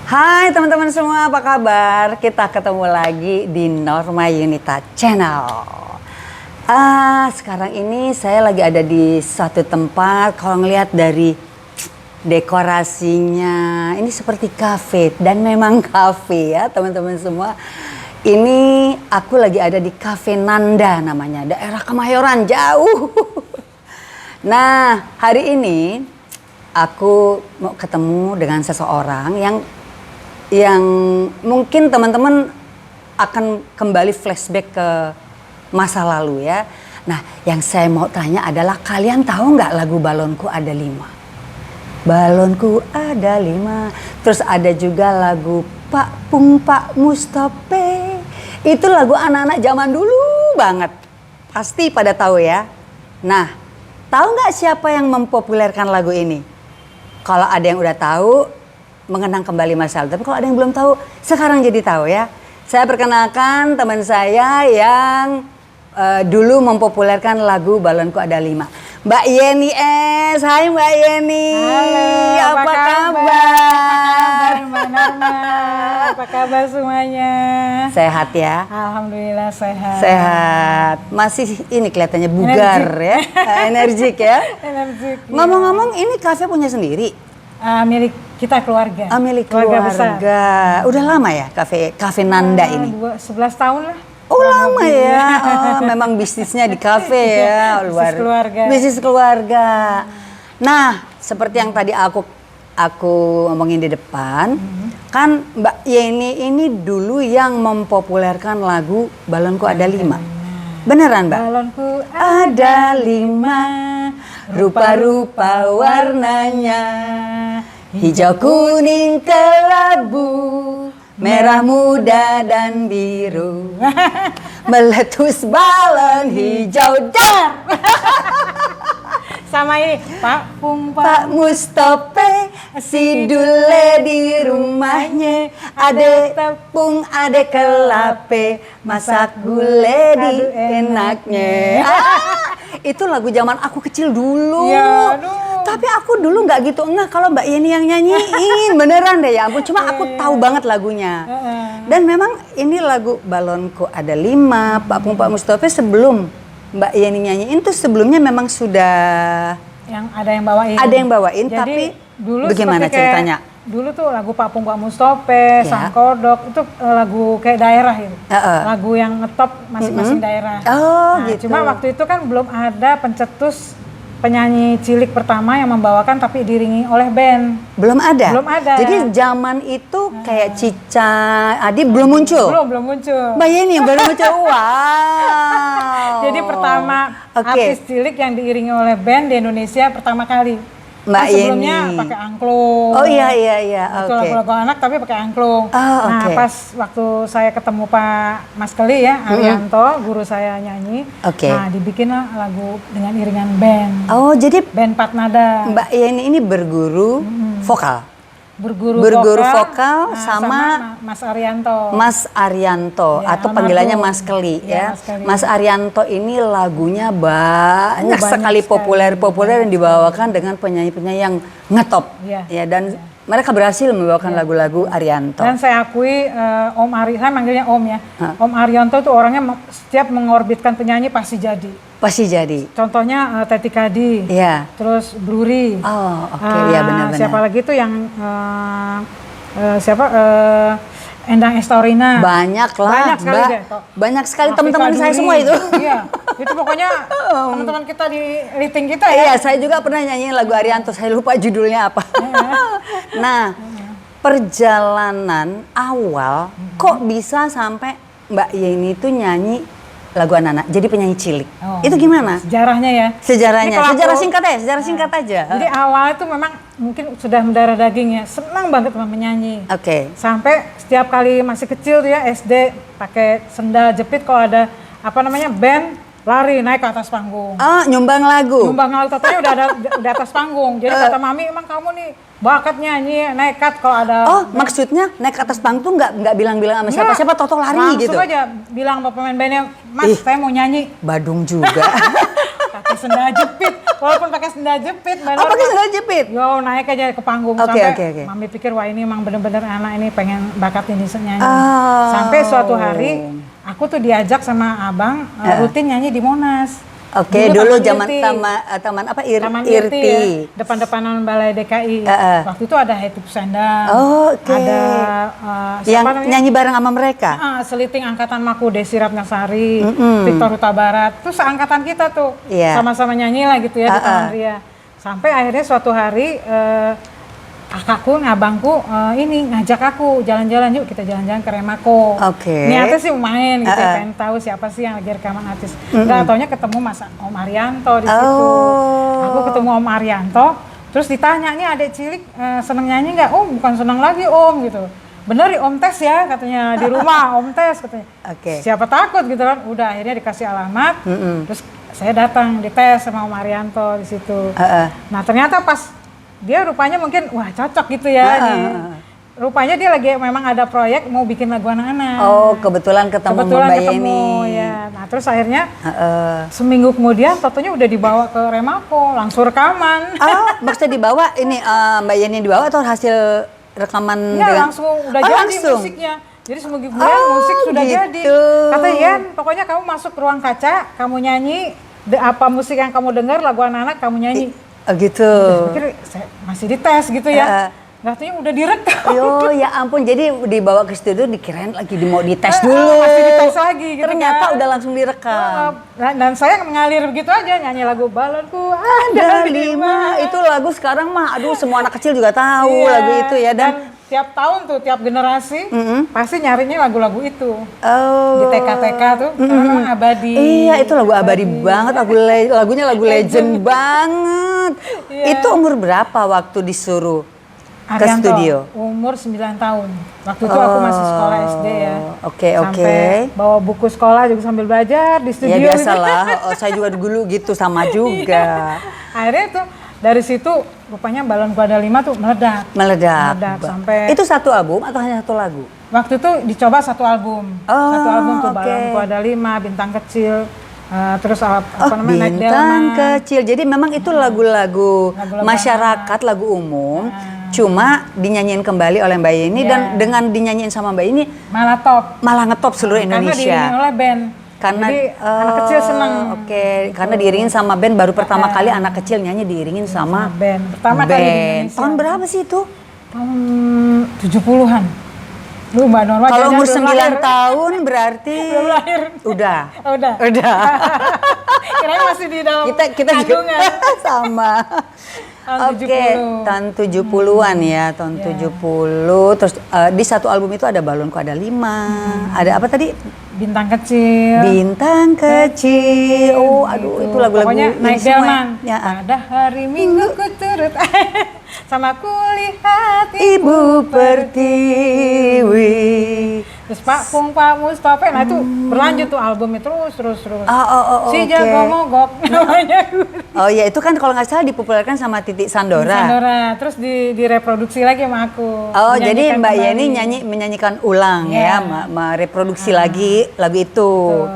Hai teman-teman semua, apa kabar? Kita ketemu lagi di Norma Yunita Channel. Sekarang ini saya lagi ada di suatu tempat. Kalau ngelihat dari dekorasinya, ini seperti kafe dan memang kafe ya teman-teman semua. Ini aku lagi ada di Cafe Nanda namanya, daerah Kemayoran jauh. Nah, hari ini aku mau ketemu dengan seseorang yang mungkin teman-teman akan kembali flashback ke masa lalu ya. Nah, yang saya mau tanya adalah kalian tahu nggak lagu Balonku Ada 5? Balonku ada 5. Terus ada juga lagu Pak Pung Pak Mustope. Itu lagu anak-anak zaman dulu banget. Pasti pada tahu ya. Nah, tahu nggak siapa yang mempopulerkan lagu ini? Kalau ada yang udah tahu, mengenang kembali masa lalu. Tapi kalau ada yang belum tahu, sekarang jadi tahu ya. Saya perkenalkan teman saya yang dulu mempopulerkan lagu Balonku Ada 5. Mbak Yeni S. Hai Mbak Yeni. Halo, apa kabar? Mbak Norma? Apa kabar semuanya? Sehat ya? Alhamdulillah sehat. Sehat. Masih ini kelihatannya bugar ya. Energik ya. Energik. Ngomong-ngomong ini kafe punya sendiri? Milik kita keluarga. Milik keluarga. besar. Udah lama ya kafe Nanda ini? 11 tahun lah. Oh lama ya, memang bisnisnya di kafe ya, luar. Bisnis keluarga. Bisnis keluarga. Nah, seperti yang tadi aku ngomongin di depan, kan Mbak Yeni ini dulu yang mempopulerkan lagu Balonku Ada 5. Beneran Mbak? Balonku Ada 5, rupa-rupa warnanya, hijau kuning kelabu, merah muda dan biru, meletus balon hijau dar. sama ini Pak Pung Pak Mustope, si Dule di rumahnya, ade tepung, ade kelape, masak gule di enaknya. Itu lagu zaman aku kecil dulu. Ya, aduh. Tapi aku dulu nggak gitu enggak kalau Mbak Yeni yang nyanyiin. Beneran deh ya ampun. Cuma aku tahu banget lagunya. Dan memang ini lagu Balonku Ada 5, Pak Pung Pak Mustope sebelum Mbak Yeni nyanyiin tuh sebelumnya memang sudah yang ada yang bawain. ada yang bawain. Jadi, tapi dulu bagaimana ceritanya? Dulu tuh lagu Pak Pung Pak Mustope, Ya. Sang Kodok itu lagu kayak daerah itu. Lagu yang ngetop masing-masing daerah. Oh gitu. Cuma waktu itu kan belum ada pencetus penyanyi cilik pertama yang membawakan tapi diiringi oleh band. Belum ada? Belum ada. Jadi zaman itu kayak Cica, Adi belum muncul? Belum muncul. Mbak Yeni yang baru muncul? Wow. Jadi pertama artis cilik yang diiringi oleh band di Indonesia pertama kali. Mbak Sebelumnya Yeni pakai angklung. Oh iya. Itu lagu-lagu anak tapi pakai angklung. Nah oke. pas waktu saya ketemu Pak Mas Keli ya, Arianto, guru saya nyanyi. Nah dibikinlah lagu dengan iringan band. Oh jadi Band Pat Nada. Mbak Yeni ini berguru vokal? Berguru vokal sama Mas Arianto. Mas Arianto Ya, atau panggilannya almarhum. Mas Keli ya. Mas Keli. Mas Arianto ini lagunya banyak sekali populer yang dibawakan dengan penyanyi-penyanyi yang ngetop ya dan mereka berhasil membawakan lagu-lagu Arianto. Dan saya akui Om Ari, saya manggilnya Om ya. Om Arianto tuh orangnya setiap mengorbitkan penyanyi pasti jadi. Pasti jadi. Contohnya Teti Kadi, terus Bluri. Oh oke, ya benar-benar. Siapa lagi tuh yang Endang Estorina. Banyak lah, banyak sekali Mbak. deh. Banyak sekali teman-teman saya semua itu. Iya, itu pokoknya teman-teman kita di rating kita ya. Iya, saya juga pernah nyanyiin lagu Arianto, saya lupa judulnya apa. Nah, perjalanan awal kok bisa sampai Mbak Yeni itu nyanyi lagu anak-anak, jadi penyanyi cilik. Itu gimana? Sejarahnya ya. Sejarahnya, sejarah singkat aja. Jadi awalnya tuh memang mungkin sudah mendarah daging ya, senang banget sama menyanyi. Sampai setiap kali masih kecil tuh ya SD pakai sendal jepit kalau ada band lari naik ke atas panggung. Nyumbang lagu. Totonya udah ada di atas panggung. Jadi kata mami emang kamu nih bakat nyanyi nekat kalau ada. Maksudnya naik ke atas panggung tuh nggak bilang-bilang sama siapa-siapa, Toto lari gitu. Langsung aja bilang sama pemain bandnya, Mas saya mau nyanyi. Badung juga. Kata sendal jepit. Walaupun pakai sendal jepit, Mbak Norma. Oh, pakai sendal jepit? Yo, naik aja ke panggung. Sampai Mami pikir, wah ini emang bener-bener anak ini pengen bakat ini nyanyi. Sampai suatu hari, aku tuh diajak sama abang rutin nyanyi di Monas. Oke, dulu zaman taman apa Taman Irti. Ya, depan-depanan Balai DKI. Waktu itu ada Hetip Sendang. Ada yang nyanyi bareng sama mereka. Seliting angkatan Maku Desi Ratnasari, Victor Huta Barat. Terus angkatan kita tuh sama-sama nyanyi lah gitu ya di Taman Ria. Sampai akhirnya suatu hari kakakku, abangku ini ngajak aku jalan-jalan, yuk kita jalan-jalan ke Remako. Niatnya sih main gitu, pengen tahu siapa sih yang lagi rekaman artis. Nggak taunya ketemu Mas Om Arianto di situ. Aku ketemu Om Arianto, terus ditanya, nih adek cilik seneng nyanyi nggak? Oh bukan seneng lagi Om gitu. Bener Om tes ya katanya di rumah, Om tes katanya. Siapa takut gitu kan? Udah akhirnya dikasih alamat, terus saya datang dites sama Om Arianto di situ. Nah ternyata pas dia rupanya mungkin wah cocok gitu ya. Rupanya dia lagi memang ada proyek mau bikin lagu anak-anak. Oh kebetulan ketemu Mbak Yeni. Ya. Nah terus akhirnya seminggu kemudian fotonya udah dibawa ke Remako, langsung rekaman. Maksudnya dibawa ini Mbak Yeni dibawa atau hasil rekaman? Ya langsung udah jadi musiknya. Jadi seminggu kemudian musik sudah jadi. Kata Yan, pokoknya kamu masuk ke ruang kaca, kamu nyanyi apa musik yang kamu dengar lagu anak-anak kamu nyanyi. Gitu. Saya pikir masih dites gitu ya. Katanya udah direkam. Yo ya ampun, jadi dibawa ke studio dikirain lagi mau dites dulu. Masih dites lagi gitu. Ternyata udah langsung direkam. Dan saya mengalir begitu aja nyanyi lagu Balonku Ada 5. Itu lagu sekarang mah aduh semua anak kecil juga tahu lagu itu ya. Dan tiap tahun tuh, tiap generasi pasti nyarinya lagu-lagu itu. Di TK-TK tuh, karena memang abadi. Iya, itu lagu abadi banget, lagunya lagu legend banget. Itu umur berapa waktu disuruh ke studio? Umur 9 tahun. Waktu itu aku masih sekolah SD ya. Sampai bawa buku sekolah juga sambil belajar di studio. Ya biasalah, saya juga dulu gitu sama juga. Akhirnya tuh dari situ rupanya Balonku Ada 5 tuh meledak sampai. Itu satu album atau hanya satu lagu? Waktu itu dicoba satu album. Satu album tuh Balonku Ada 5, Bintang Kecil, terus apa namanya Bintang Kecil. Jadi memang itu lagu-lagu masyarakat, lagu umum. Cuma dinyanyiin kembali oleh Mbak Yeni dan dengan dinyanyiin sama Mbak Yeni malah ngetop seluruh Indonesia. Karena diiringin oleh band. Jadi anak kecil senang. Karena diiringin sama band baru pertama kali anak kecil nyanyi diiringin sama band. Pertama kali di Indonesia. Tahun berapa sih itu? Tahun 70-an. Lu Mbak Norma kalau umur 9 tahun berarti belum lahir. Udah. Kirain masih di dalam kita juga sama. Tahun 70-an ya, tahun 70. Terus di satu album itu ada Balonku Ada 5. Ada apa tadi? Bintang Kecil. Bintang Kecil. Oh, aduh itu lagu-lagu pokoknya naik delman. Ya. Ada hari Minggu ku turut sama kulihat Ibu Pertiwi. Terus Pak Pung, Pak Mustafa, nah itu berlanjut tuh albumnya terus. Si Jago Mogok namanya. Oh ya itu kan kalau nggak salah dipopulerkan sama Titik Sandora. Terus direproduksi lagi sama aku. Oh jadi Mbak Yeni menyanyikan ulang ya, mereproduksi lagi lagu itu.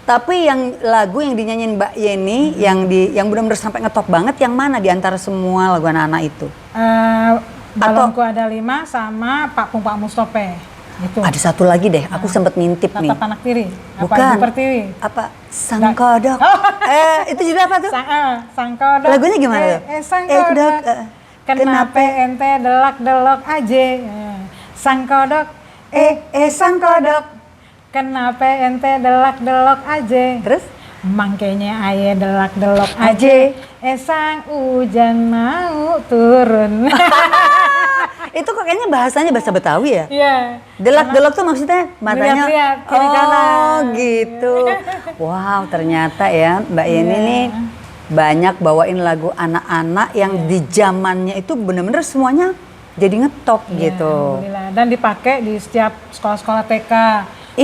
Tapi yang lagu yang dinyanyiin Mbak Yeni yang benar-benar sampai ngetop banget yang mana di antara semua lagu anak-anak itu? Balonku Ada 5 sama Pak Pung, Pak Mustafa. Gitu. Ada satu lagi deh, aku sempet ngintip nih. Tatap Anak Tiri. Bukan. Ibu Pertiwi. Apa? Sang Kodok. Itu judul apa tuh? Sang Kodok. Lagunya gimana tuh? Sang Kodok. Kenapa ente delok-delok aja? Sang Kodok. Sang Kodok. Kenapa ente delok-delok aja? Terus? Mangkenya aye delak-delok aja. Sang hujan mau turun. Itu kok kayaknya bahasanya bahasa Betawi ya? Iya. Delak-delok tuh maksudnya matanya. Lihat, kiri kanan. Gitu. Wow, ternyata ya Mbak Yeni nih banyak bawain lagu anak-anak yang di zamannya itu bener-bener semuanya jadi ngetop gitu. Alhamdulillah. Dan dipakai di setiap sekolah-sekolah TK.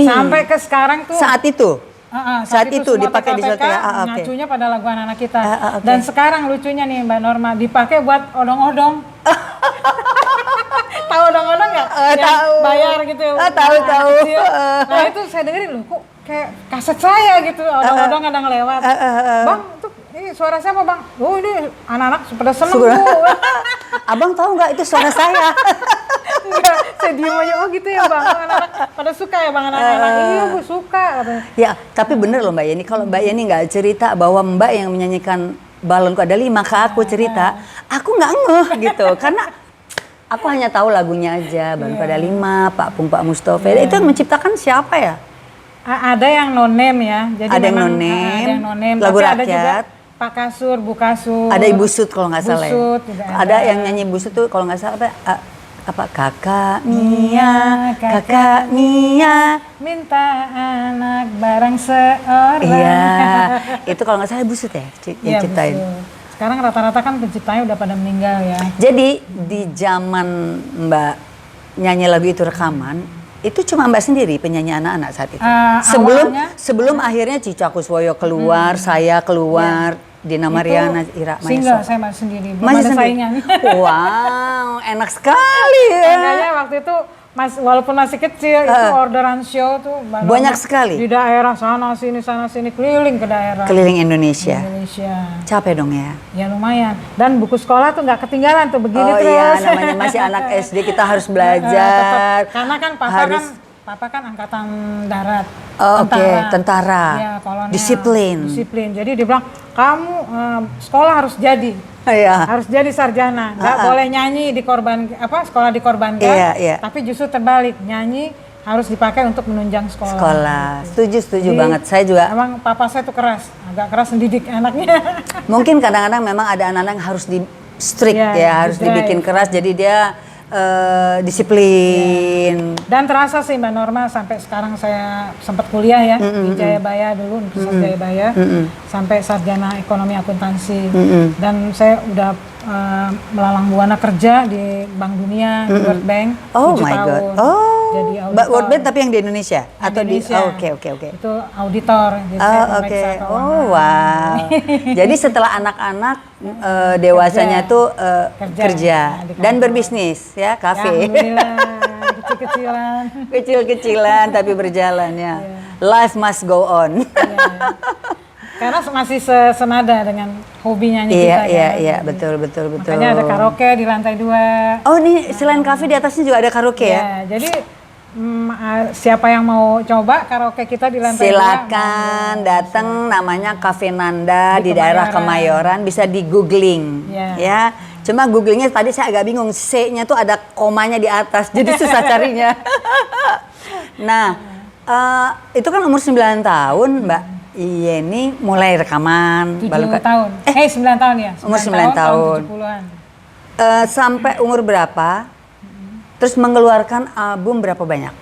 Sampai ke sekarang tuh. Saat itu? Saat itu dipakai di TK, ngacunya pada lagu anak-anak kita. Dan sekarang lucunya nih Mbak Norma, dipakai buat odong-odong. Tahu odong-odong nggak? Tahu. Bayar gitu. Tahu. Nah itu saya dengerin loh, kok kayak kaset saya gitu, odong-odong kadang lewat. Bang, tuh ini suara siapa bang? Oh ini anak-anak pada seneng Bu. Abang tahu nggak itu suara saya? Enggak, saya diem aja, oh gitu ya bang, anak-anak pada suka ya bang, anak-anak, iya Bu suka. Ya, tapi bener loh Mbak Yeni, kalau Mbak Yeni nggak cerita bahwa Mbak yang menyanyikan Balonku Ada 5 ke aku cerita, aku nggak ngeh gitu, karena aku hanya tahu lagunya aja, Balonku Ada 5, Pak Pung Pak Mustofa, itu yang menciptakan siapa ya? Ada yang no name ya, jadi ada yang no name, lagu tapi rakyat. Ada juga Pak Kasur, Bu Kasur. Ada Ibu Sut kalau nggak salah. Sut, ya. Ada yang nyanyi Ibu Sut tuh kalau nggak salah apa Kakak Mia, Kakak Mia minta anak barang seorang. Iya, itu kalau nggak salah Ibu Sut ya yang ciptain. Betul. Sekarang rata-rata kan penciptanya udah pada meninggal ya. Jadi di zaman Mbak nyanyi lagu itu rekaman, itu cuma Mbak sendiri penyanyi anak-anak saat itu. Sebelum akhirnya Cica Kuswoyo keluar, saya keluar, Dina Mariana, Ira Maisa. Single saya masih sendiri, belum masih ada sendiri. saingan. Wow, enak sekali ya. Makanya waktu itu walaupun masih kecil itu orderan show tuh banyak sekali. Di daerah sana sini keliling ke daerah. Keliling Indonesia. Capek dong ya? Ya lumayan. Dan buku sekolah tuh nggak ketinggalan tuh begini terus. Oh iya, namanya masih anak SD kita harus belajar. Karena kan Papa kan angkatan darat. Oh, tentara. Ya, kolonel. Disiplin. Jadi dia bilang, kamu sekolah harus jadi. Iya. Harus jadi sarjana. Nggak boleh nyanyi di sekolah dikorbankan. Iya. Tapi justru terbalik, nyanyi harus dipakai untuk menunjang sekolah. Setuju banget. Saya juga. Emang papa saya tuh keras, agak keras mendidik anaknya. Mungkin kadang-kadang memang ada anak-anak yang harus di strict harus dibikin keras. Jadi dia disiplin. Dan terasa sih Mbak Norma sampai sekarang saya sempat kuliah ya di Jayabaya dulu, Universitas Jayabaya, sampai sarjana ekonomi akuntansi. Dan saya udah melalang buana kerja di Bank Dunia, di World Bank 7 tahun. Jadi auditor. World Bank tapi yang di Indonesia? Atau Indonesia. Oke. Itu auditor. Wow. Jadi setelah anak-anak dewasanya tuh kerja dan berbisnis ya, kafe. Alhamdulillah, kecil-kecilan. Kecil-kecilan tapi berjalan ya. Life must go on. Karena masih senada dengan hobi nyanyi kita. Iya, betul. Makanya ada karaoke di lantai 2. Oh, ini selain kafe di atasnya juga ada karaoke ya? Jadi siapa yang mau coba karaoke kita di lantai 2? Silakan datang, namanya Cafe Nanda di daerah Kemayoran, bisa di googling ya. Cuma googlingnya tadi saya agak bingung, C-nya tuh ada komanya di atas, jadi susah carinya. Nah, itu kan umur 9 tahun Mbak Yeni mulai rekaman. 7 tahun. 9 tahun ya? Umur 9 tahun. 70-an. Sampai umur berapa? Terus mengeluarkan album berapa banyak?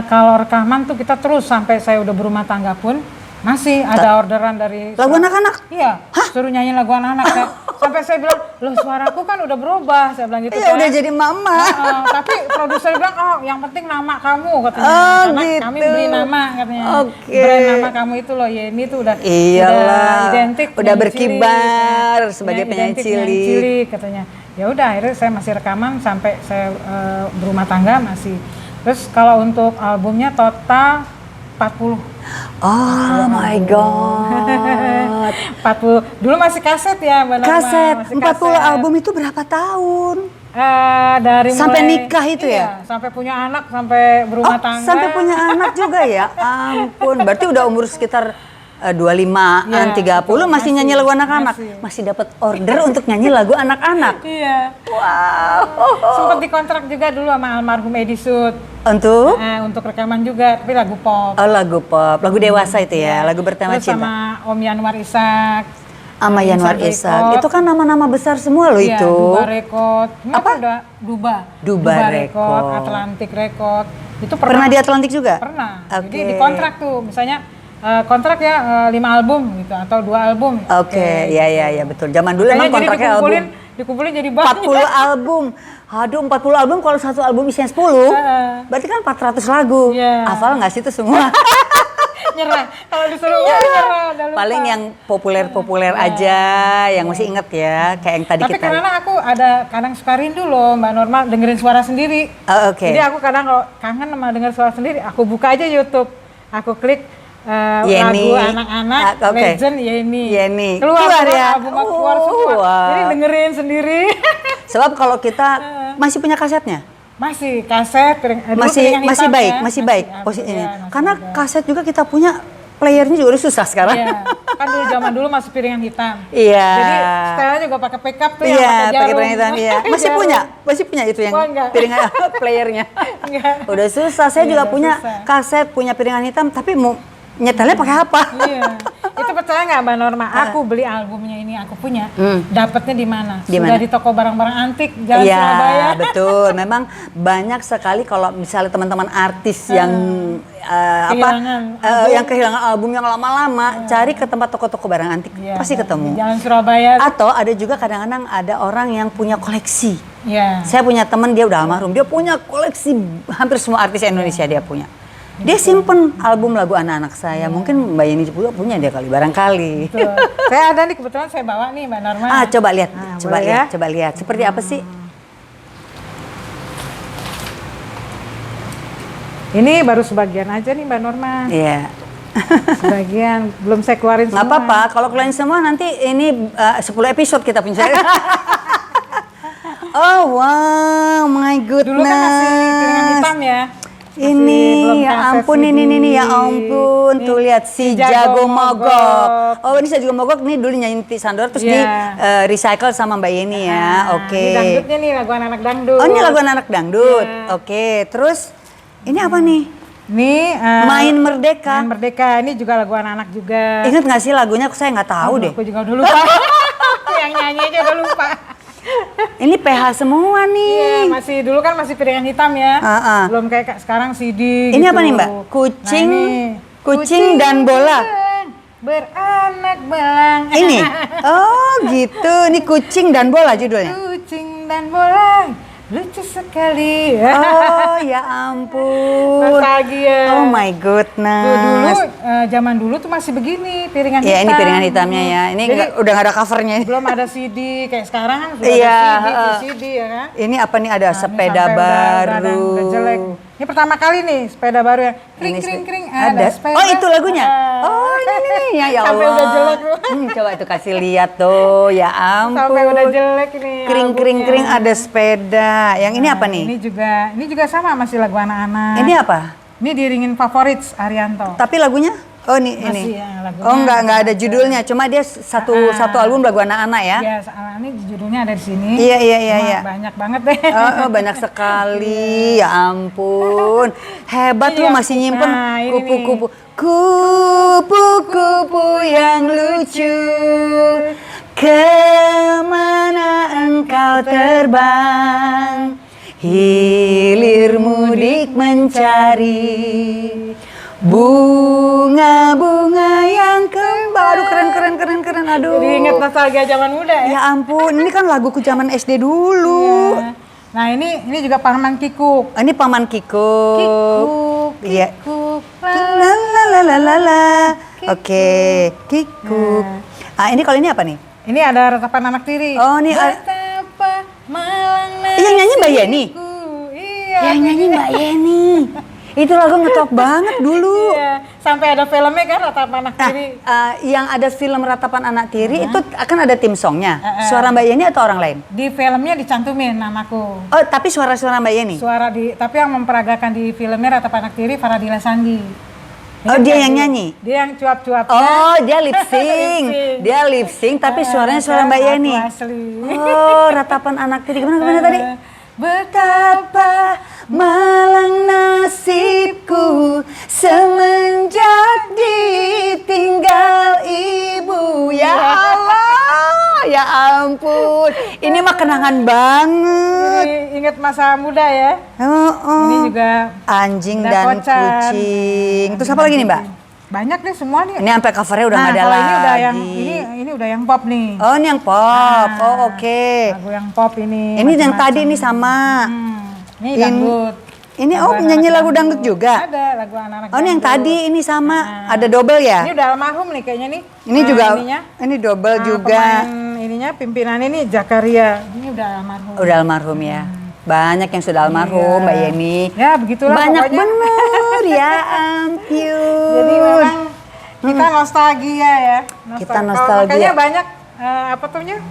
Kalau rekaman tuh kita terus sampai saya udah berumah tangga pun masih ada orderan dari lagu anak-anak? Iya, suruh nyanyi lagu anak-anak. Sampai saya bilang, loh suaraku kan udah berubah, saya bilang gitu. Iya, udah jadi mama. Tapi produser bilang, oh yang penting nama kamu katanya. Karena gitu. kami beli nama katanya. Brand nama kamu itu loh, Yeni tuh udah identik. Udah berkibar sebagai penyanyi cilik katanya. Ya udah akhirnya saya masih rekaman sampai saya berumah tangga masih. Terus kalau untuk albumnya total 40. Oh my god. 40. Dulu masih kaset ya, Mbak Norma. Kaset. 40 album itu berapa tahun? Dari sampai mulai, nikah itu ya? Sampai punya anak, sampai berumah tangga. Sampai punya anak juga ya? Ampun, berarti udah umur sekitar 25-an, 30 masih nyanyi lagu anak-anak. Masih dapat order untuk nyanyi lagu anak-anak. Iya. Wow. Sempat dikontrak juga dulu sama almarhum Edi Sud. Untuk rekaman juga, tapi lagu pop. Oh, lagu pop, lagu dewasa itu ya, lagu bertema cinta. Sama Om Yanwar Ishak. Sama Yanwar Ishak. Itu kan nama-nama besar semua loh itu. Duba Record. Apa? Udah Duba Record, Atlantic Record. Itu pernah di Atlantic juga? Pernah. Jadi dikontrak tuh, misalnya kontrak ya 5 album gitu atau 2 album. Iya betul. Zaman dulu emang kontraknya album. Dikumpulin jadi banyak. 40 album. Aduh, 40 album kalau satu album isinya 10. Berarti kan 400 lagu. Hafal nggak sih itu semua? Nyerah. Kalau disuruh nyerah. Paling yang populer-populer aja, yang masih inget ya, kayak yang tadi Tapi kita. Tapi karena aku kadang suka rindu loh Mbak Norma dengerin suara sendiri. Jadi aku kadang kalau kangen sama denger suara sendiri, aku buka aja YouTube. Aku klik lagu anak-anak, legend Yeni. Keluar ya. Album aku keluar semua. Jadi dengerin sendiri. Sebab kalau kita masih punya kasetnya? Masih kaset, masih baik posisinya. Karena kaset juga kita punya, playernya juga udah susah sekarang. Iya. Kan dulu zaman dulu masih piringan hitam. Iya. Jadi setelahnya juga pakai pickup tuh yang pakai jarum. Pakai piringan hitam, iya. Masih punya itu yang piringan playernya. Udah susah. Saya juga punya kaset, punya piringan hitam, tapi mau nyetelnya pakai apa? Iya. Itu percaya nggak Mbak Norma? Aku beli albumnya ini, aku punya. Dapatnya di mana? Sudah di toko barang-barang antik Jalan Surabaya. Iya, betul. Memang banyak sekali kalau misalnya teman-teman artis yang yang kehilangan album yang lama-lama, cari ke tempat toko-toko barang antik, pasti ketemu. Di Jalan Surabaya. Atau ada juga kadang-kadang ada orang yang punya koleksi. Iya. Saya punya teman, dia udah almarhum, dia punya koleksi hampir semua artis Indonesia dia punya. Dia simpen album lagu anak-anak saya. Mungkin Mbak Yeni juga punya dia kali, barangkali. Betul. Saya ada nih, kebetulan saya bawa nih Mbak Norma. Coba lihat, coba lihat. Seperti apa sih? Ini baru sebagian aja nih Mbak Norma. Iya. Sebagian, belum saya keluarin semua. Nggak apa-apa, kalau keluarin semua nanti ini 10 episode kita punya. Oh wow, my goodness. Dulu kan masih piringan hitam ya. Ini ya ampun, ini ya ampun, tuh lihat si Jago Mogok. Oh, ini si Jago Mogok nih dulu nyanyi Sandor terus di recycle sama Mbak Yeni ya. Oke. Ini dangdutnya nih, lagu anak-anak dangdut. Oh, ini lagu anak dangdut. Oke, terus ini apa nih? Ini Main Merdeka. Main Merdeka, ini juga lagu anak-anak juga. Ingat nggak sih lagunya? Saya nggak tahu deh. Aku juga udah lupa. Yang nyanyi aja udah lupa. Ini PH semua nih. Iya, masih dulu kan masih piringan hitam ya. Belum kayak sekarang CD. Ini apa nih Mbak? Kucing, kucing dan bola. Beranak belang. Ini? Oh gitu, ini kucing dan bola judulnya. Kucing dan bola, lucu sekali. Oh ya ampun. Nostalgia. Oh my goodness. Dulu zaman dulu tuh masih begini piringan hitam. Iya, ini piringan hitamnya ya. Ini udah nggak ada covernya. Belum ada CD kayak sekarang kan sudah ada CD ya kan. Ini apa nih, ada sepeda baru. Udah jelek. Ini pertama kali nih sepeda baru yang kring ada sepeda. Oh itu lagunya. Oh ini ya Allah. Sampai udah jelek. Coba itu kasih lihat tuh, ya ampun. Sampai udah jelek ini. Kring ada sepeda. Yang ini apa nih? Ini juga sama, masih lagu anak-anak. Ini apa? Ini Diringin Favorites Arianto. Tapi lagunya? Oh ini. Ya, lagunya. Oh nggak ada judulnya, cuma dia satu album lagu anak-anak ya? Iya, ini judulnya ada di sini. Iya. Banyak banget deh. Oh banyak sekali, ya ampun. Hebat lu masih nyimpen kupu-kupu. Kupu-kupu yang lucu, kemana engkau terbang? Hilir mudik mencari bunga-bunga yang kembali. Keren. Aduh. Jadi inget nostalgia zaman muda ya. Ya ampun, ini kan laguku zaman SD dulu. Iya. Nah ini juga Paman Kikuk. Ini Paman Kikuk. Iya. Kikuk. La. Oke, Kikuk. Ini kalau ini apa nih? Ini ada Ratapan Anak Tiri. Oh, ini Betapa malang nasiku. Yang nyanyi Mbak Yeni? Iya. Yang nyanyi Mbak Yeni. Itu lagu ngetop banget dulu. Iya. Sampai ada filmnya kan Ratapan Anak Tiri. Yang ada film Ratapan Anak Tiri itu akan ada tim songnya. Suara Mbak Yeni atau orang lain? Di filmnya dicantumin namaku. Oh, tapi suara-suara Mbak Yeni? Tapi yang memperagakan di filmnya Ratapan Anak Tiri Faradila Sandi. Oh, dia yang nyanyi? Dia yang cuap-cuap. Oh, dia lip sync. Dia lip sync tapi suaranya suara Mbak Yeni. Asli. Oh, Ratapan Anak Tiri. Gimana tadi? Betapa malang nasibku semenjak ditinggal ibu. Ya Allah, ya ampun. Ini mah kenangan banget. Ingat masa muda ya. Ini juga Anjing dan Kucing. Terus apa lagi nih Mbak? Banyak nih semua nih. Ini sampai covernya udah nggak ada lagi. Ini udah yang pop nih. Oh, ini yang pop. Oke. Lagu yang pop ini. Ini yang tadi ini sama. Ini dangdut. Ini nyanyi lagu dangdut juga? Ada lagu anak-anak. Oh, ini yang tadi ini sama. Ada double ya? Ini udah almarhum nih kayaknya nih. Ini juga. Ini double juga. Pimpinan ini Zakaria. Ini udah almarhum. Udah almarhum ya. Banyak yang sudah almarhum, Mbak Yeni. Ya begitulah banyak pokoknya. Bener ya ampun. Jadi memang Kita nostalgia ya. Kita nostalgia. Makanya banyak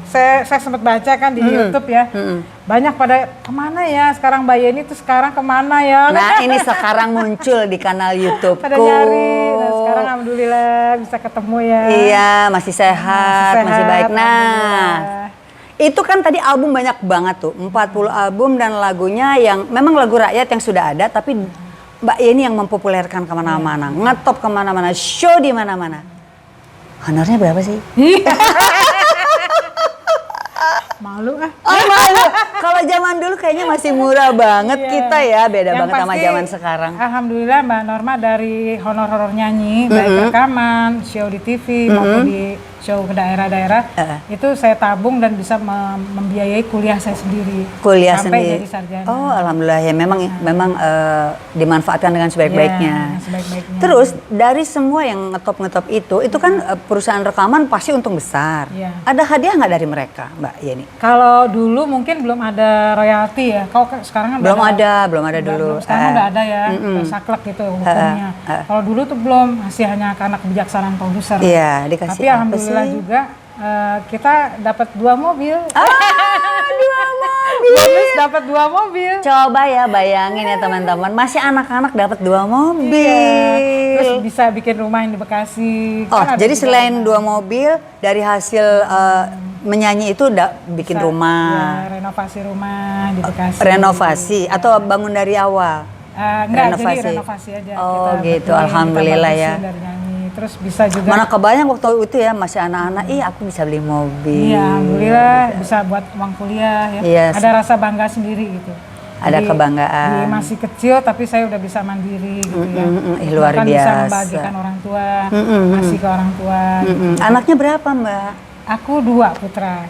saya sempat baca kan di YouTube ya. Banyak pada kemana ya sekarang Mbak Yeni tuh sekarang kemana ya? Nah ini sekarang muncul di kanal YouTube. Pada nyari. Nah sekarang alhamdulillah bisa ketemu ya. Iya masih sehat, masih baik. Nah itu kan tadi album banyak banget tuh, 40 album dan lagunya yang memang lagu rakyat yang sudah ada, tapi Mbak Yeni yang mempopulerkan kemana-mana, ngetop kemana-mana, show di mana-mana. Honornya berapa sih? Malu ah. Oh malu. Kalau zaman dulu kayaknya masih murah banget kita ya, beda yang banget sama zaman sekarang. Alhamdulillah Mbak Norma dari honor-honor nyanyi, baik rekaman, show di TV maupun di show ke daerah-daerah, itu saya tabung dan bisa membiayai kuliah saya sendiri. Kuliah sampai sendiri. Jadi sarjana. Oh alhamdulillah ya, memang dimanfaatkan dengan sebaik-baiknya. Sebaik-baiknya. Terus dari semua yang ngetop itu kan perusahaan rekaman pasti untung besar. Ada hadiah nggak dari mereka, Mbak Yeni? Kalau dulu mungkin belum ada royalti ya. Kalau sekarang kan belum ada dulu. Sekarang udah ada ya, saklek gitu hukumnya. Kalau dulu tuh belum, masih hanya karena kebijaksanaan produser. Iya, dikasih. Tapi alhamdulillah juga kita dapat 2 mobil. 2 mobil. Bonus dapat 2 mobil. Coba ya bayangin ya teman-teman, masih anak-anak dapat 2 mobil. Iya. Terus bisa bikin rumah yang di Bekasi. Oh, kan jadi selain 2 mobil dari hasil menyanyi itu udah bikin rumah. Ya, renovasi rumah di Bekasi. Renovasi atau bangun dari awal? Enggak, jadi renovasi aja. Oh kita gitu, alhamdulillah ya. Dari nyanyi. Terus bisa juga. Mana kebayang waktu itu ya masih anak-anak, aku bisa beli mobil. Iya, alhamdulillah bisa buat uang kuliah ya. Yes. Ada rasa bangga sendiri gitu. Ada kebanggaan. Masih kecil tapi saya udah bisa mandiri gitu ya. Luar biasa. Bisa membagikan orang tua, kasih ke orang tua. Gitu. Anaknya berapa Mbak? Aku 2 putra.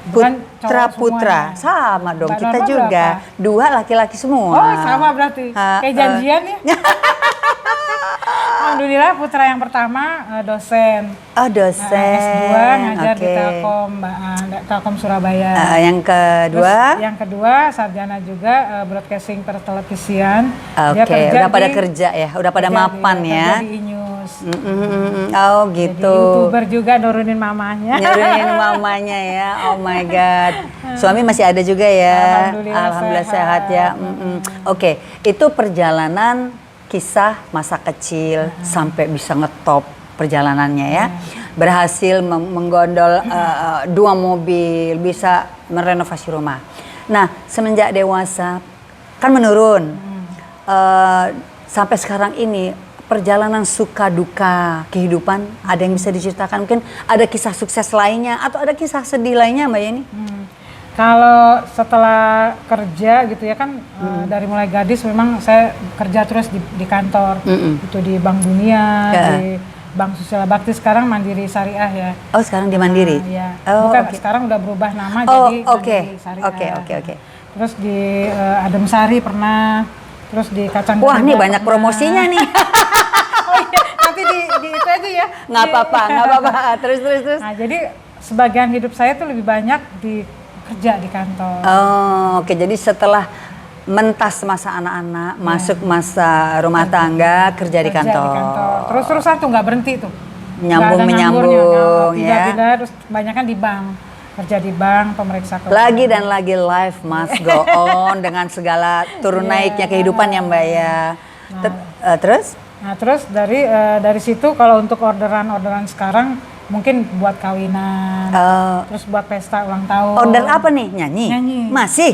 Putra. Sama dong, kita juga. Berapa? 2 laki-laki semua. Oh sama berarti. Kayak janjian ya. Alhamdulillah putra yang pertama dosen. Oh dosen. S2 ngajar di Telkom Surabaya. Yang kedua? Terus yang kedua sarjana juga broadcasting pertelevisian. Oke, udah pada kerja ya, udah pada mapan ya. Kerja di Inews. Oh gitu. Jadi YouTuber juga nurunin mamanya. Nurunin mamanya ya, oh my god. Suami masih ada juga ya. Alhamdulillah sehat ya. Oke, itu perjalanan kisah masa kecil sampai bisa ngetop perjalanannya ya. Berhasil menggondol 2 mobil, bisa merenovasi rumah. Nah, semenjak dewasa kan menurun. Sampai sekarang ini perjalanan suka duka kehidupan ada yang bisa diceritakan? Mungkin ada kisah sukses lainnya atau ada kisah sedih lainnya Mbak Yeni? Kalau setelah kerja gitu ya kan dari mulai gadis memang saya kerja terus di kantor itu di Bank Dunia, di Bank Sosial Bakti, sekarang Mandiri Syariah ya. Oh sekarang di Mandiri? Ya. Bukan, sekarang udah berubah nama jadi Mandiri Syariah. Oke. Terus di Adem Sari pernah, terus di Kacang. Wah nih banyak promosinya nih. Oh iya, nanti di itu aja ya. Nggak apa-apa. Terus. Nah jadi sebagian hidup saya tuh lebih banyak di kerja di kantor. Oh, oke. Jadi setelah mentas masa anak-anak, masuk masa rumah tangga, kerja di kantor. Terus-terusan tuh nggak berhenti tuh. Menyambung ya. Pindah-pindah, terus kebanyakan di bank. Kerja di bank, pemeriksa keuangan. Lagi dan lagi life must go on dengan segala turun naiknya kehidupan ya Mbak ya. Terus? Nah terus dari situ kalau untuk orderan sekarang mungkin buat kawinan, terus buat pesta ulang tahun. Order apa nih? Nyanyi? Masih?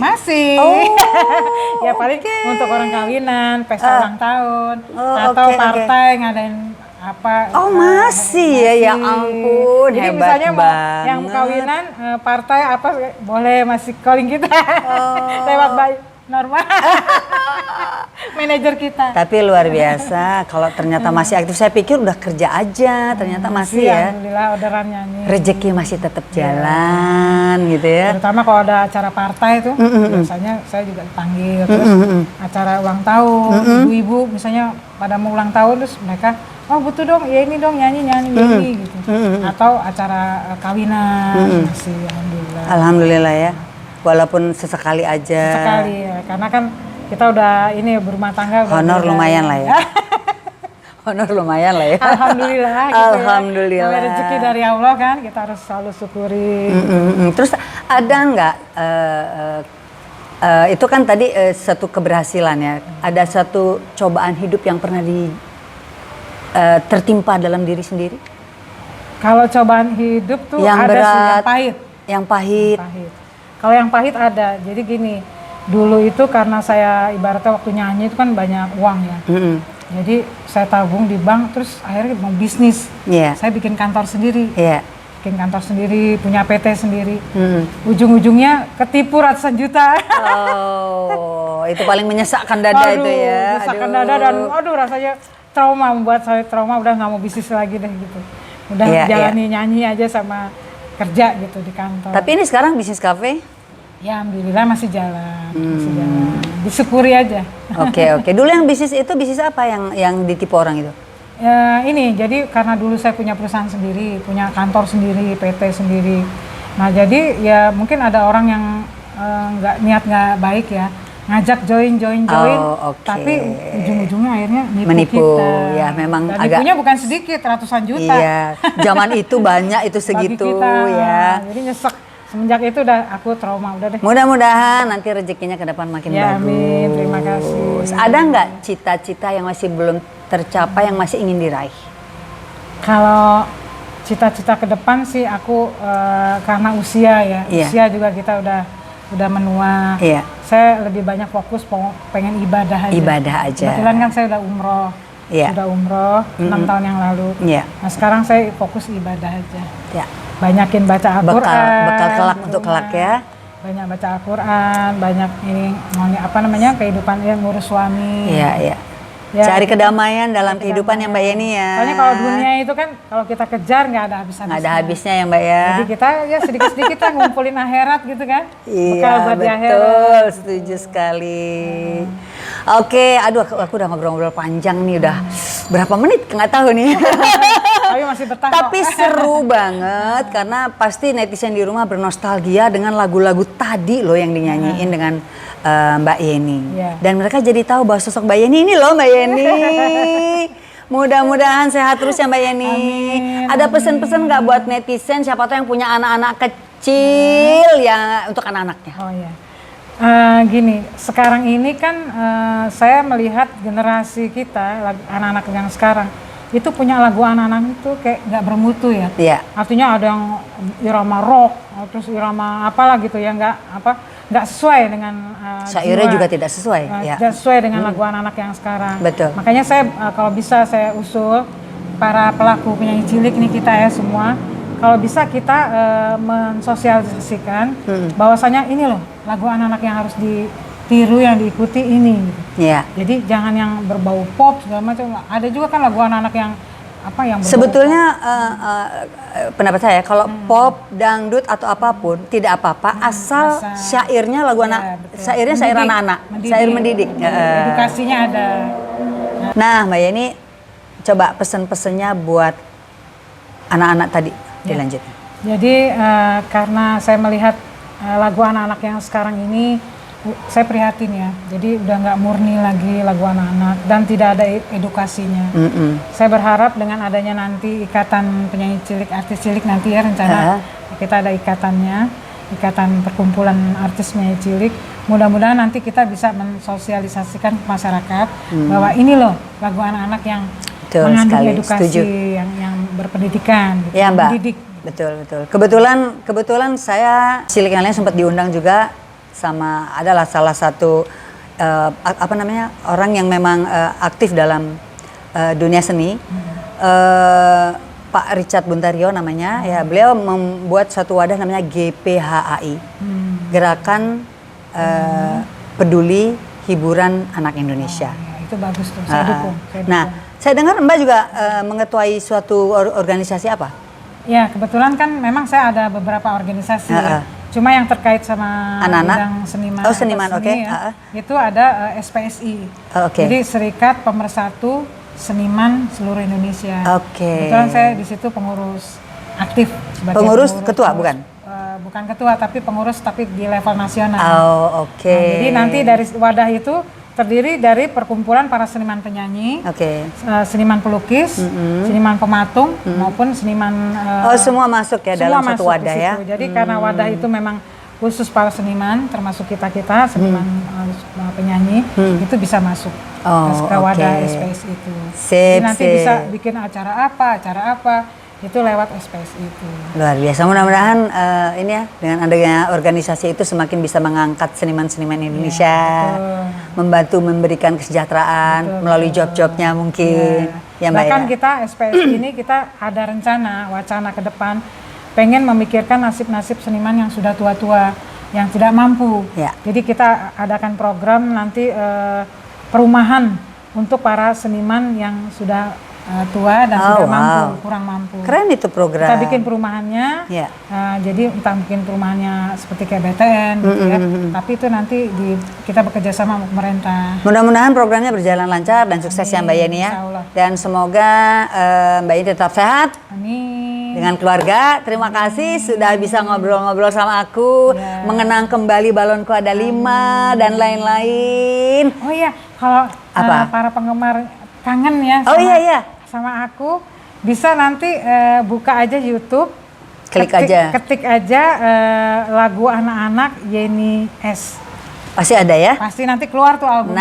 Oh. Ya paling untuk orang kawinan, pesta ulang tahun, atau partai ngadain apa. Oh masih ya ampun. Jadi hebat misalnya banget. Yang kawinan, partai apa boleh masih calling kita lewat Norma. Manajer kita. Tapi luar biasa kalau ternyata masih aktif. Saya pikir udah kerja aja, ternyata masih ya. Alhamdulillah orderan nyanyi. Rezeki masih tetap jalan gitu ya. Terutama kalau ada acara partai itu, biasanya saya juga dipanggil. Terus acara ulang tahun, ibu-ibu misalnya pada mau ulang tahun terus mereka, oh butuh dong, ya ini dong nyanyi gitu. Atau acara kawinan masih alhamdulillah. Alhamdulillah ya. Walaupun sesekali aja. Sesekali ya, karena kan kita udah ini berumah tangga. Honor lumayan lah ya. Honor lumayan lah ya. Alhamdulillah gitu Alhamdulillah. ya. Rezeki dari Allah kan, kita harus selalu syukuri. Terus ada nggak, itu kan tadi satu keberhasilan ya, ada satu cobaan hidup yang pernah tertimpa dalam diri sendiri? Kalau cobaan hidup tuh yang ada berat, sih, yang pahit. Yang pahit. Kalau yang pahit ada, jadi gini, dulu itu karena saya ibaratnya waktu nyanyi itu kan banyak uang ya. Jadi saya tabung di bank, terus akhirnya mau bisnis. Saya bikin kantor sendiri. Bikin kantor sendiri, punya PT sendiri. Ujung-ujungnya ketipu ratusan juta. Oh, itu paling menyesakkan dada itu ya. Menyesakkan dada dan rasanya trauma, membuat saya trauma, udah nggak mau bisnis lagi deh gitu. Udah jalani nyanyi aja sama kerja gitu di kantor. Tapi ini sekarang bisnis kafe? Ya alhamdulillah masih jalan, disyukuri aja. Oke. Dulu yang bisnis itu bisnis apa yang ditipu orang itu? Ya, ini jadi karena dulu saya punya perusahaan sendiri, punya kantor sendiri, PT sendiri. Nah jadi ya mungkin ada orang yang niat nggak baik ya, ngajak join, tapi ujung-ujungnya akhirnya nipu kita. Ya memang dan nipunya bukan sedikit, ratusan juta. Iya, zaman itu banyak itu segitu ya. Jadi nyesek. Semenjak itu udah aku trauma, udah deh. Mudah-mudahan nanti rezekinya ke depan makin bagus. Amin, terima kasih. Ada nggak cita-cita yang masih belum tercapai yang masih ingin diraih? Kalau cita-cita ke depan sih aku karena usia ya, usia juga kita udah menua. Saya lebih banyak fokus pengen ibadah aja. Ibadah aja. Kebetulan kan saya udah umroh. Sudah umroh 6 tahun yang lalu. Nah sekarang saya fokus ibadah aja. Banyakin baca Al-Quran. Bekal kelak untuk kelak ya. Banyak baca Al-Quran, banyak ini kehidupan ngurus suami. Iya. Cari kedamaian dalam kehidupan ya Mbak Yeni ya. Soalnya kalau dunia itu kan kalau kita kejar nggak ada habis-habisnya. Nggak ada habisnya ya Mbak ya. Jadi kita ya sedikit-sedikit lah ngumpulin akhirat gitu kan. Iya betul, setuju sekali. Oke, aduh aku udah ngobrol-ngobrol panjang nih, udah berapa menit nggak tahu nih. Ayo masih betah. Tapi seru banget karena pasti netizen di rumah bernostalgia dengan lagu-lagu tadi loh yang dinyanyiin dengan Mbak Yeni. Dan mereka jadi tahu bahwa sosok Mbak Yeni ini loh Mbak Yeni. Mudah-mudahan sehat terus ya Mbak Yeni. Amin. Ada pesan-pesan nggak buat netizen, siapa tahu yang punya anak-anak kecil ya, untuk anak-anaknya? Oh ya. Gini, sekarang ini kan saya melihat generasi kita, anak-anak yang sekarang itu punya lagu anak-anak itu kayak nggak bermutu ya. Artinya ada yang irama rock, terus irama apalah gitu ya, nggak sesuai dengan syairnya juga tidak sesuai. Tidak sesuai dengan lagu anak-anak yang sekarang. Betul. Makanya saya kalau bisa saya usul para pelaku penyanyi cilik nih kita ya semua, kalau bisa kita mensosialisasikan bahwasanya ini loh lagu anak-anak yang harus ditiru, yang diikuti ini. Jadi jangan yang berbau pop segala macam. Ada juga kan lagu anak-anak yang yang berbau sebetulnya pendapat saya kalau pop, dangdut atau apapun tidak apa-apa asal syairnya lagu syairnya syair anak-anak, syair mendidik. Edukasinya ada. Nah Mbak Yeni, coba pesan-pesannya buat anak-anak tadi. Dilanjut. Jadi karena saya melihat lagu anak-anak yang sekarang ini, saya prihatin ya. Jadi udah nggak murni lagi lagu anak-anak dan tidak ada edukasinya. Saya berharap dengan adanya nanti ikatan penyanyi cilik, artis cilik nanti ya rencana kita ada ikatannya, ikatan perkumpulan artis penyanyi cilik. Mudah-mudahan nanti kita bisa mensosialisasikan ke masyarakat bahwa ini loh lagu anak-anak yang mengandung edukasi yang berpendidikan, gitu, ya Mbak. Mendidik. Betul. Kebetulan saya cilik yang lain sempat diundang juga sama adalah salah satu orang yang memang aktif dalam dunia seni. Pak Richard Buntario namanya, ya beliau membuat suatu wadah namanya GPHAI, Gerakan Peduli Hiburan Anak Indonesia. Itu bagus tuh, saya dukung. Saya dengar Mbak juga mengetuai suatu organisasi apa? Ya, kebetulan kan memang saya ada beberapa organisasi. Cuma yang terkait sama bidang seniman. Oh, seniman, oke. Itu ada SPSI. Jadi Serikat Pemersatu Seniman Seluruh Indonesia. Kebetulan saya di situ pengurus aktif sebagai pengurus ketua bukan? Bukan ketua tapi pengurus tapi di level nasional. Nah, jadi nanti dari wadah itu terdiri dari perkumpulan para seniman penyanyi, seniman pelukis, seniman pematung maupun seniman semua masuk ya dalam satu wadah ya. Jadi karena wadah itu memang khusus para seniman, termasuk kita seniman penyanyi itu bisa masuk ke wadah SPS itu. Jadi nanti bisa bikin acara apa itu lewat SPS itu. Luar biasa. Mudah-mudahan ini ya dengan adanya organisasi itu semakin bisa mengangkat seniman-seniman Indonesia, membantu memberikan kesejahteraan melalui job-jobnya mungkin. Ya, Mbak. Bahkan kita SPS ini kita ada rencana wacana ke depan pengen memikirkan nasib-nasib seniman yang sudah tua-tua, yang tidak mampu. Jadi kita adakan program nanti perumahan untuk para seniman yang sudah tua dan tidak mampu, kurang mampu. Keren itu program. Kita bikin perumahannya, jadi entah mungkin perumahannya seperti kayak BTN gitu ya, tapi itu nanti kita bekerja sama sama pemerintah. Mudah-mudahan programnya berjalan lancar dan sukses ya Mbak Yeni ya. Dan semoga Mbak Yeni tetap sehat. Amin. Dengan keluarga, terima kasih sudah bisa ngobrol-ngobrol sama aku, mengenang kembali balonku ada 5 dan lain-lain. Oh iya, kalau para penggemar kangen ya sama aku, bisa nanti buka aja YouTube, ketik aja lagu anak-anak Yeni S. Pasti ada ya? Pasti nanti keluar tuh album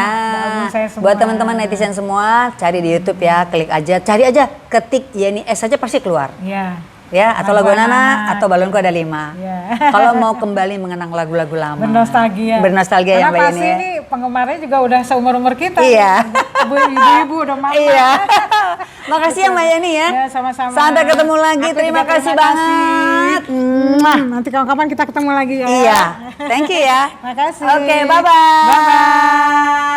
saya semua. Buat teman-teman netizen semua, cari di YouTube ya, klik aja, cari aja, ketik Yeni S aja pasti keluar. Ya, atau lagu anak atau balonku ada 5. Kalau mau kembali mengenang lagu-lagu lama. Bernostalgia ya Mbak Yeni. Karena pasti ini penggemarnya juga udah seumur-umur kita. Iya. Ibu-ibu udah mama. Iya. Makasih ya Mbak Yeni ya. Sama-sama. Sampai ketemu lagi. Terima kasih banget. Nanti kapan-kapan kita ketemu lagi ya. Iya. Thank you ya. Makasih. Oke, bye-bye. Bye-bye.